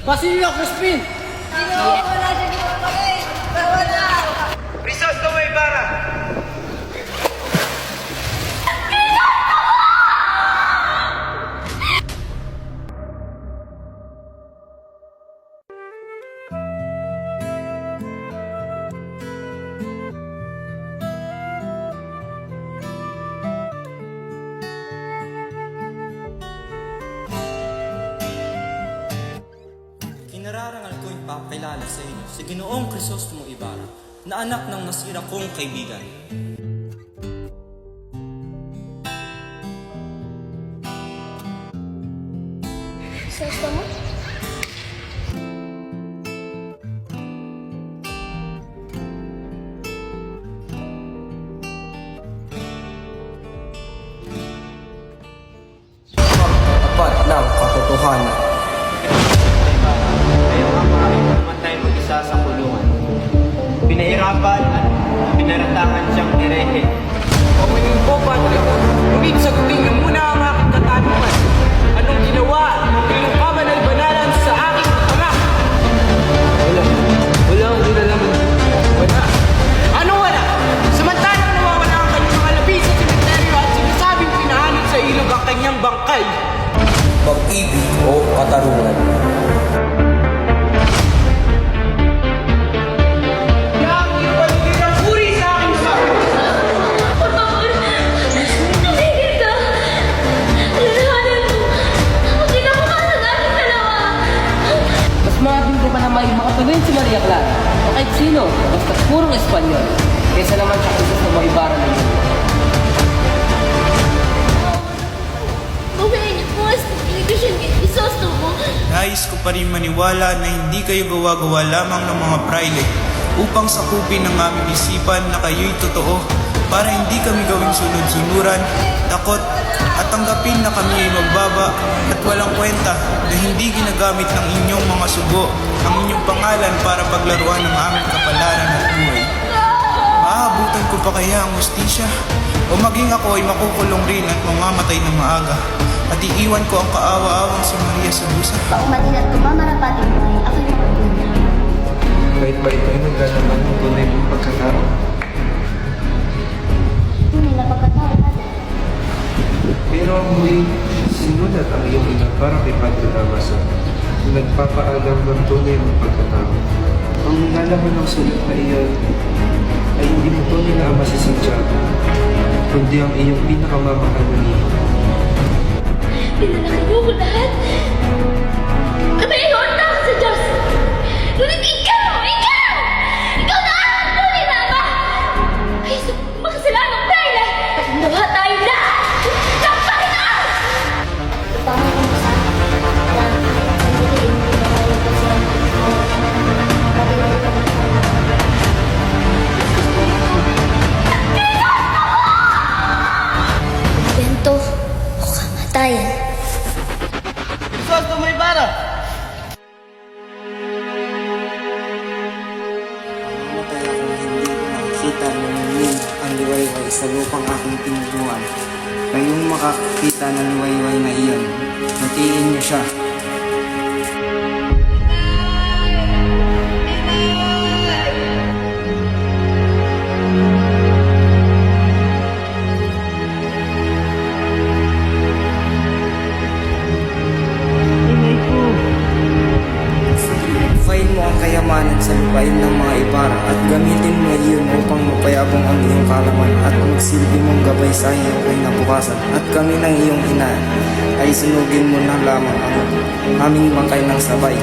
Basilio Crispin! Sino? Wala siya dito pa rin! Wala! Crisostomo Ibarra! Inararangal ko yung papakilala sa inyo si Ginoong Crisostomo Ibarra na anak ng nasira kong kaibigan. Crisostomo? Tapat ng katotohanan. Ayaw nga maaari naman tayo mag-isa sa kulungan. Pinahirapan at pinaratangan siyang herehe. Panginoon po, Padre, ngunit sagutin niyo muna ang aking katanungan. Anong ginawa ng inyong kabanal banalan sa aking anak? Wala akong kinalaman. Wala. Ano wala? Samantalang nawawala ang kanyang mga labi sa sementeryo at sinasabing pinahanap sa ilog ang kanyang bangkay. Pag-ibig o katarungan. Yang iyong paligid ang puri sa aking anak. Por favor! Tumigil ka! Alalahanan mo! Ang kinabukasan natin dalawa! Mas mabing ko pa na may makatuloy si Maria Clara o kahit sino, basta purong Espanyol, kaysa naman sa Crisostomo Ibarra na yun. Bawiin niyo po ang edukasyon kay Crisostomo. Nais ko pa rin maniwala na hindi kayo gawa-gawa lamang ng mga praile upang sakupin ang aming isipan na kayo'y totoo para hindi kami gawing sunod-sunuran, takot at tanggapin na kami ay magbaba at walang kwenta na hindi ginagamit ng inyong mga sugo ang inyong pangalan para paglaruan ng aming kapalaran at buhay. Maabutan ko pa kaya ang hustisya o maging ako ay makukulong rin at mamamatay ng maaga at iiwan ko ang kaawa-awang si Maria sa busa. Paumatin at kumamarapating buhay, ako'y makapunan. Kahit ba ito ay naglalaman ng tunay mong pagkatao? Tunay na pagkatao natin. Pero ang huli, sinulat ang iyong ina para kay Padre Damaso na nagpapaalam ng tunay mong pagkatao. Ang nilalaman ng sulat na iyon ay hindi mo tunay na ama si Santiago, kundi ang iyong pinakamamahal na niyo. Pinalaki mo ko lahat. Kabayawan na ako sa Diyos. Ngunit ikaw! Ikaw! Ikaw na ang tunay na ama! Ay, sa makasalanang pera! Nawa tayo lahat! Sa Panginoon! Panginoon ko sa akin. Bento o kamatayan. Crisostomo Ibarra! Mamatay ako hindi nakikita ng muling ang liwayway sa lupang aking pinutuan. Kayong makakita ng liwayway na iyon, matiin niyo siya. Fayin mo ang kayamanan sa lupain ng mga Ibarra at gamitin mo iyon upang mapayabong ang iyong kalaman at magsilbi mong gabay sa iyong kinabukasan at kami ng iyong ina ay sunugin mo na lamang ang aming bangkay ng sabay.